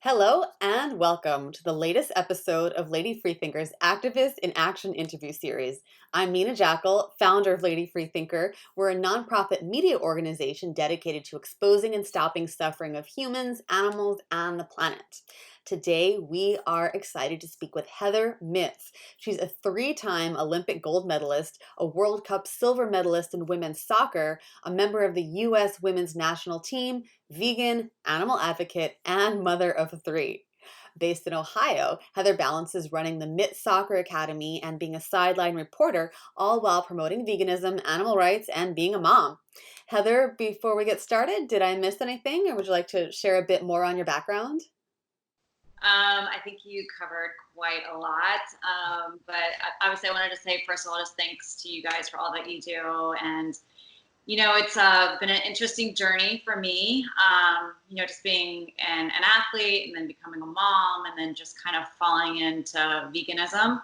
Hello and welcome to the latest episode of Lady Freethinker's Activist in Action interview series. I'm Nina Jackel, founder of Lady Freethinker. We're a nonprofit media organization dedicated to exposing and stopping suffering of humans, animals, and the planet. Today, we are excited to speak with Heather Mitts. She's a three-time Olympic gold medalist, a World Cup silver medalist in women's soccer, a member of the U.S. women's national team, vegan, animal advocate, and mother of three. Based in Ohio, Heather balances running the Mitt Soccer Academy and being a sideline reporter, all while promoting veganism, animal rights, and being a mom. Heather, before we get started, did I miss anything, or would you like to share a bit more on your background? I think you covered quite a lot. But obviously, I wanted to say, first of all, just thanks to you guys for all that you do. And, it's been an interesting journey for me, just being an athlete and then becoming a mom and then just kind of falling into veganism.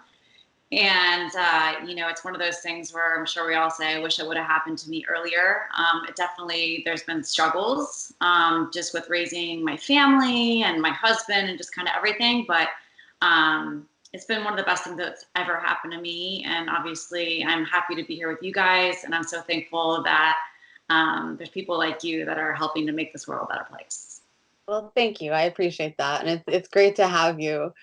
And, it's one of those things where I'm sure we all say, I wish it would have happened to me earlier. There's been struggles just with raising my family and my husband and just kind of everything. But it's been one of the best things that's ever happened to me. And obviously, I'm happy to be here with you guys. And I'm so thankful that there's people like you that are helping to make this world a better place. Well, thank you. I appreciate that. And it's great to have you.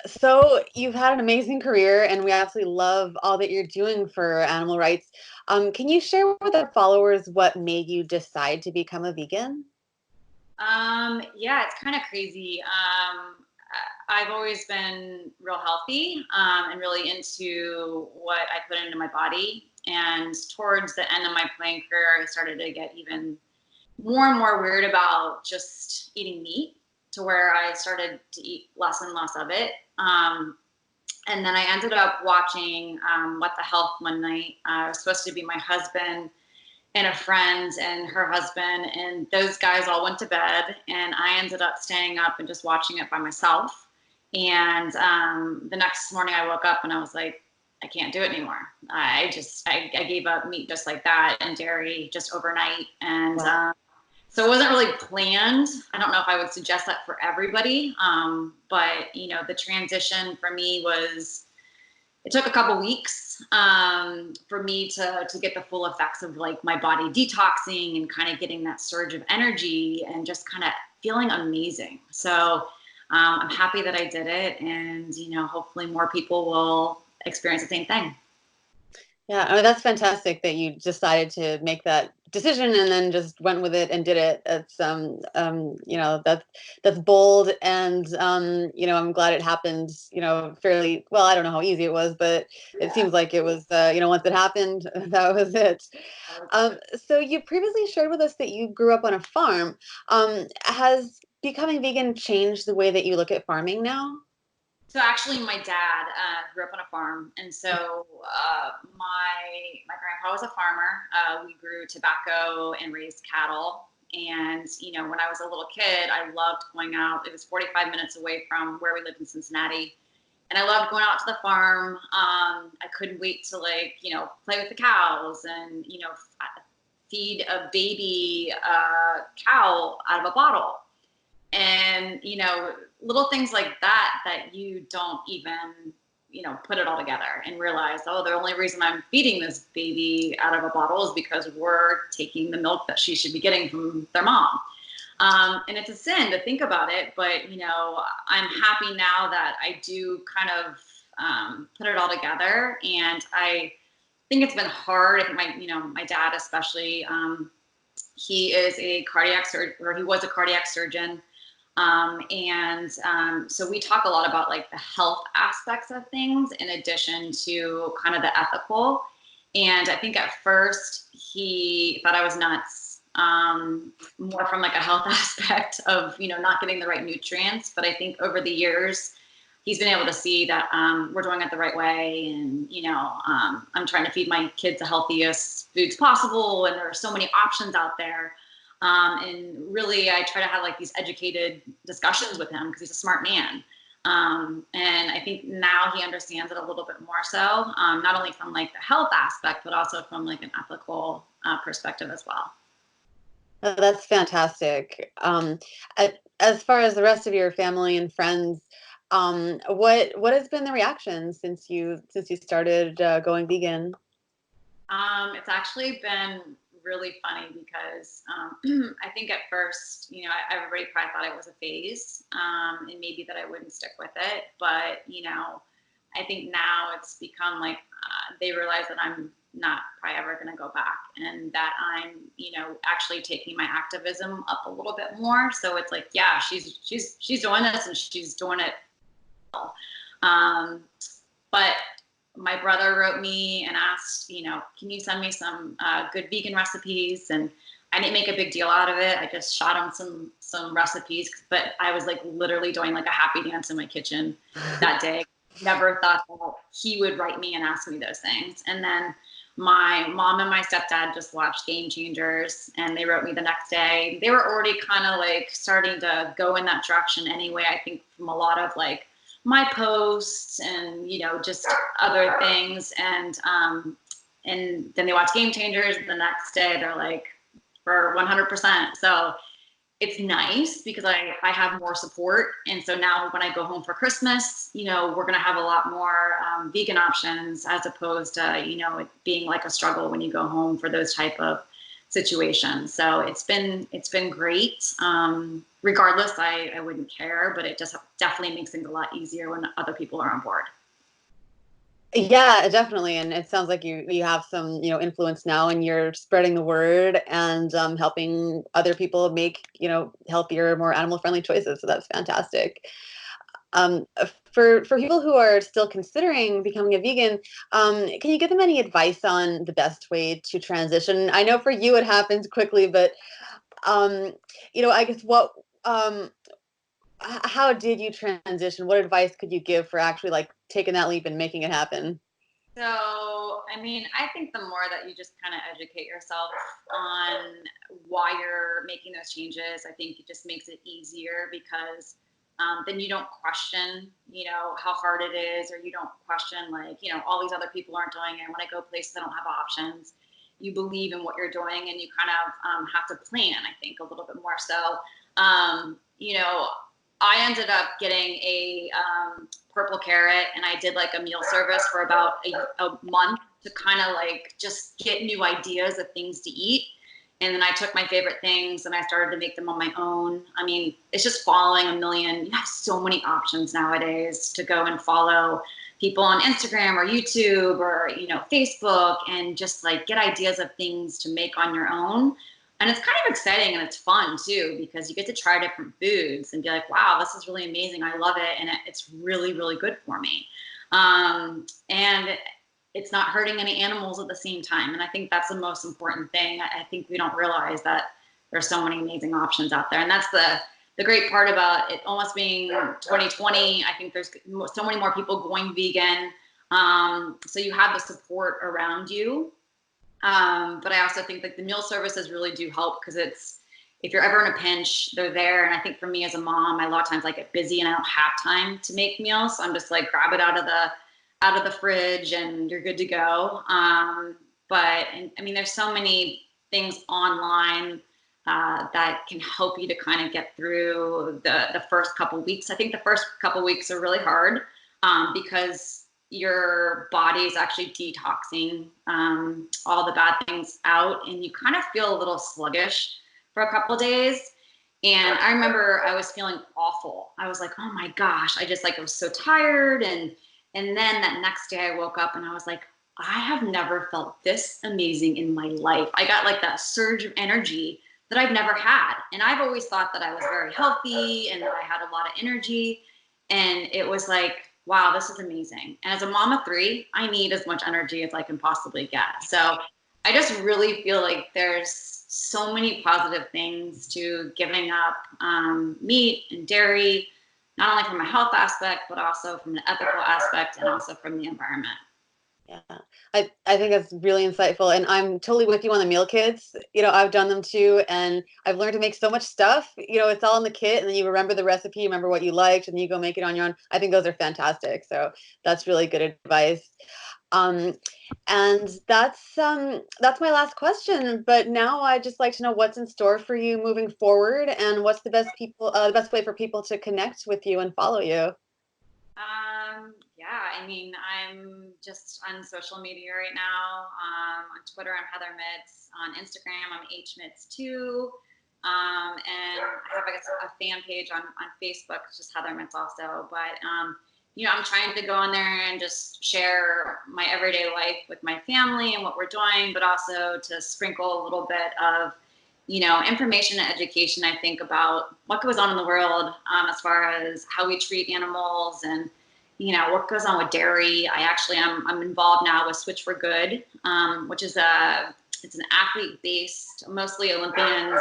So you've had an amazing career, and we absolutely love all that you're doing for animal rights. Can you share with our followers what made you decide to become a vegan? Yeah, it's kind of crazy. I've always been real healthy and really into what I put into my body. And towards the end of my playing career, I started to get even more and more weird about just eating meat to where I started to eat less and less of it. And then I ended up watching What the Health one night. It was supposed to be my husband and a friend and her husband, and those guys all went to bed, and I ended up staying up and just watching it by myself. And the next morning I woke up and I was like, I can't do it anymore. I gave up meat just like that and dairy just overnight. And Wow. so it wasn't really planned. I don't know if I would suggest that for everybody. But the transition for me was, it took a couple weeks for me to get the full effects of like my body detoxing and kind of getting that surge of energy and just kind of feeling amazing. So I'm happy that I did it, and hopefully more people will experience the same thing. Yeah, I mean, that's fantastic that you decided to make that decision and then just went with it and did it. It's that's bold, and I'm glad it happened, fairly well. I don't know how easy it was, but it Yeah. seems like it was, once it happened, that was it. So you previously shared with us that you grew up on a farm. Has becoming vegan changed the way that you look at farming now? So actually, my dad grew up on a farm, and so my grandpa was a farmer. We grew tobacco and raised cattle. And when I was a little kid, I loved going out. It was 45 minutes away from where we lived in Cincinnati, and I loved going out to the farm. I couldn't wait to play with the cows and feed a baby cow out of a bottle, and little things like that you don't even put it all together and realize, oh, the only reason I'm feeding this baby out of a bottle is because we're taking the milk that she should be getting from their mom. And it's a sin to think about it, but I'm happy now that I do kind of put it all together. And I think it's been hard. I think my dad especially, he is a cardiac surgeon, or he was a cardiac surgeon. So we talk a lot about like the health aspects of things in addition to kind of the ethical. And I think at first he thought I was nuts, more from like a health aspect of, not getting the right nutrients. But I think over the years, he's been able to see that we're doing it the right way. And, I'm trying to feed my kids the healthiest foods possible. And there are so many options out there. And really, I try to have like these educated discussions with him because he's a smart man. And I think now he understands it a little bit more so, not only from like the health aspect, but also from like an ethical perspective as well. That's fantastic. as far as the rest of your family and friends, what has been the reaction since you started going vegan? It's actually been really funny because I think at first, everybody probably thought it was a phase, and maybe that I wouldn't stick with it. But, I think now it's become like they realize that I'm not probably ever going to go back, and that I'm, actually taking my activism up a little bit more. So it's like, yeah, she's doing this and she's doing it. Um, but my brother wrote me and asked, can you send me some good vegan recipes? And I didn't make a big deal out of it. I just shot him some recipes, but I was like literally doing like a happy dance in my kitchen that day. Never thought that he would write me and ask me those things. And then my mom and my stepdad just watched Game Changers, and they wrote me the next day. They were already kind of like starting to go in that direction anyway. I think from a lot of like my posts and just other things, and then they watch Game Changers. The next day they're like for 100%. So it's nice because I have more support. And so now when I go home for Christmas, we're going to have a lot more vegan options, as opposed to, it being like a struggle when you go home for those type of situations. So it's been great. Regardless, I wouldn't care, but it just definitely makes things a lot easier when other people are on board. Yeah, definitely. And it sounds like you have some, influence now, and you're spreading the word and helping other people make, healthier, more animal friendly choices. So that's fantastic. For people who are still considering becoming a vegan, can you give them any advice on the best way to transition? I know for you it happens quickly, but um, I guess um, how did you transition? What advice could you give for actually like taking that leap and making it happen? So, I mean, I think the more that you just kind of educate yourself on why you're making those changes, I think it just makes it easier because then you don't question, how hard it is, or you don't question like, all these other people aren't doing it. When I go places, I don't have options. You believe in what you're doing, and you kind of have to plan, I think, a little bit more. So, um, you know, I ended up getting a purple carrot, and I did like a meal service for about a month to kind of like just get new ideas of things to eat. And then I took my favorite things and I started to make them on my own. I mean, it's just following a million. You have so many options nowadays to go and follow people on Instagram or YouTube or, Facebook, and just like get ideas of things to make on your own. And it's kind of exciting and it's fun too, because you get to try different foods and be like, wow, this is really amazing. I love it. And it's really, really good for me. And it's not hurting any animals at the same time. And I think that's the most important thing. I think we don't realize that there's so many amazing options out there. And that's the great part about it almost being 2020. I think there's so many more people going vegan. So you have the support around you. But I also think like the meal services really do help, because if you're ever in a pinch, they're there. And I think for me as a mom, a lot of times I get busy and I don't have time to make meals. So I'm just like, grab it out of the fridge and you're good to go. But I mean, there's so many things online that can help you to kind of get through the first couple weeks. I think the first couple weeks are really hard because your body is actually detoxing all the bad things out, and you kind of feel a little sluggish for a couple days. And I remember I was feeling awful. I was like, oh my gosh, I was so tired. And then that next day I woke up and I was like, I have never felt this amazing in my life. I got like that surge of energy that I've never had. And I've always thought that I was very healthy and that I had a lot of energy. And it was like, wow, this is amazing. And as a mom of three, I need as much energy as I can possibly get. So I just really feel like there's so many positive things to giving up meat and dairy, not only from a health aspect, but also from an ethical aspect, and also from the environment. Yeah, I think that's really insightful, and I'm totally with you on the meal kits. I've done them too, and I've learned to make so much stuff. It's all in the kit, and then you remember the recipe, remember what you liked, and you go make it on your own. I think those are fantastic. So that's really good advice. Um, and that's my last question. But now I'd just like to know what's in store for you moving forward, and what's the best way for people to connect with you and follow you. Yeah, I mean, I'm just on social media right now. On Twitter, I'm Heather Mitz. On Instagram, I'm HMitz2. And I have, I guess, a fan page on Facebook, it's just Heather Mitz also. But, I'm trying to go in there and just share my everyday life with my family and what we're doing, but also to sprinkle a little bit of information and education, I think, about what goes on in the world, as far as how we treat animals and, what goes on with dairy. I'm involved now with Switch for Good, which is it's an athlete-based, mostly Olympians,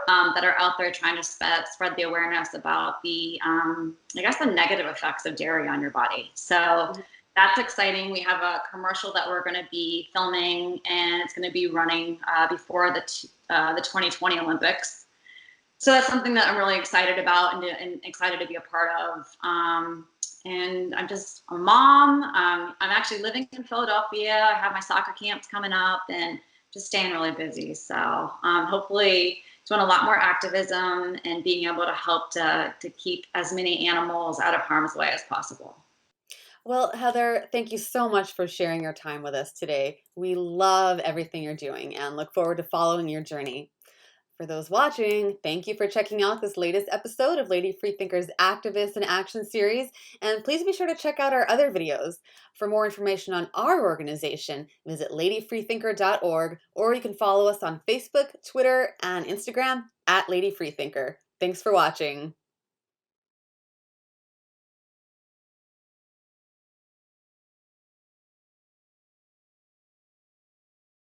that are out there trying to spread the awareness about I guess, the negative effects of dairy on your body. So that's exciting. We have a commercial that we're going to be filming, and it's going to be running before the 2020 Olympics. So that's something that I'm really excited about and excited to be a part of. And I'm just a mom. I'm actually living in Philadelphia. I have my soccer camps coming up and just staying really busy. So hopefully doing a lot more activism and being able to help to keep as many animals out of harm's way as possible. Well, Heather, thank you so much for sharing your time with us today. We love everything you're doing and look forward to following your journey. For those watching, thank you for checking out this latest episode of Lady Freethinker's Activist in Action series, and please be sure to check out our other videos. For more information on our organization, visit ladyfreethinker.org, or you can follow us on Facebook, Twitter, and Instagram at Lady Freethinker. Thanks for watching.